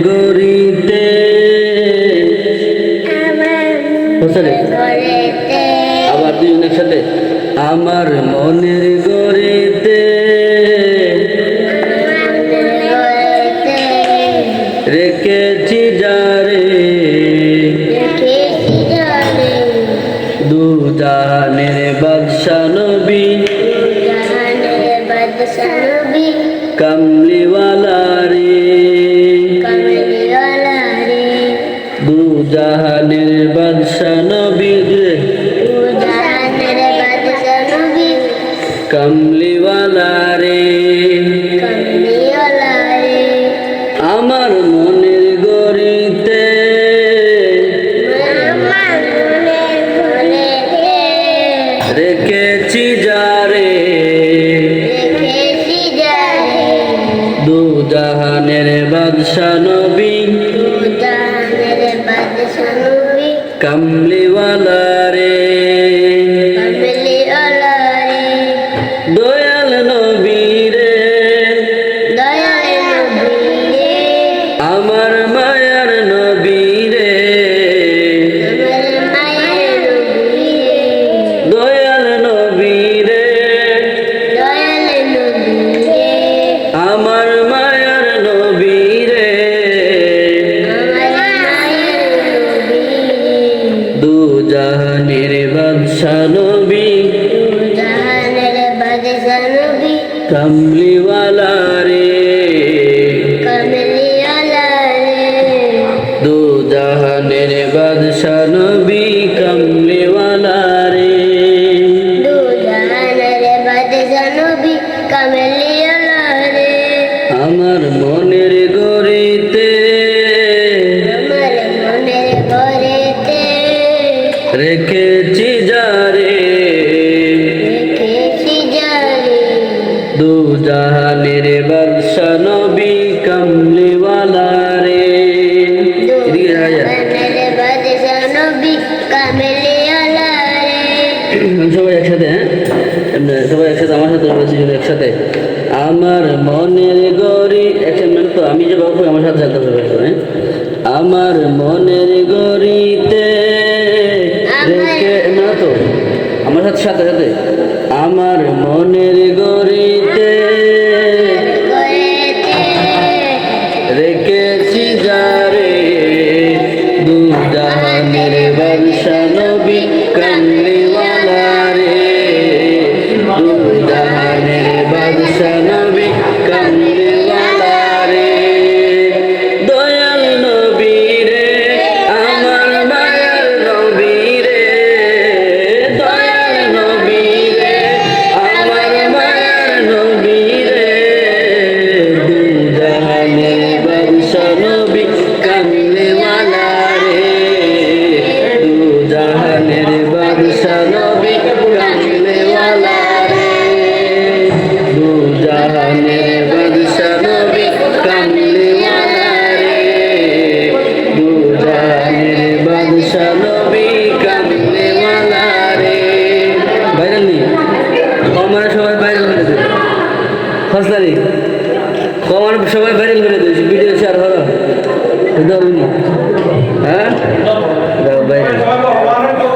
গড়িতে আবার দুজন একসাথে আমার মনের গড়িতে রেখেছি যারে দু জাহানের বাদশা নবী কামলিওয়ালা রে দু জাহানের বাদশা নবী কামলিওয়ালা রে আমার মনের গড়িতে রেখেছি যারে দু জাহানের বাদশা নবী কামলিওয়ালা রে দয়াল নবী রে আমার মায়ার নবী রে দয়াল নবী রে আমার মায়ার নবী রে দু জাহানের বাদশা নবী কামলিওয়ালা রে দু জাহানের বাদশা নবী কামলিওয়ালা রে আমার মনের গড়িতে রেখেছি যারে দু জাহানের বাদশা নবী কামলিওয়ালা রে সবাই একসাথে সবাই একসাথে আমার সাথে বলছি একসাথে আমার মনের গড়ি একসাথে তো আমি যে বাবু আমার সাথে সাথে হবে আমার মনের গড়িতে রেখে না তো আমার সাথে সাথে সাথে আমার মনের গড়িতে রেখেছি যারে দু জাহানের বাদশা নবী কামলিওয়ালা রে দু জাহানের বাদশা নবী কামলিওয়ালা রে দয়াল নবী রে আমার মায়ার নবী রে দয়াল নবী রে আমার মায়ার নবী রে দু জাহানের বাদশা নবী কামলিওয়ালা রে দু জাহানের বাদশা নবী কামলিওয়ালা রে দু জাহানের বাদশা নবী কামলিওয়ালা রে দু জাহানের বাদশা নবী কামলিওয়ালা রে ভাইরাল নি কমার সবাই ভাইরাল করে দেবে ফসলারি কমার সবাই ভাইরাল করে দেবে ভিডিও শেয়ার করো হ্যাঁ ভাইরাল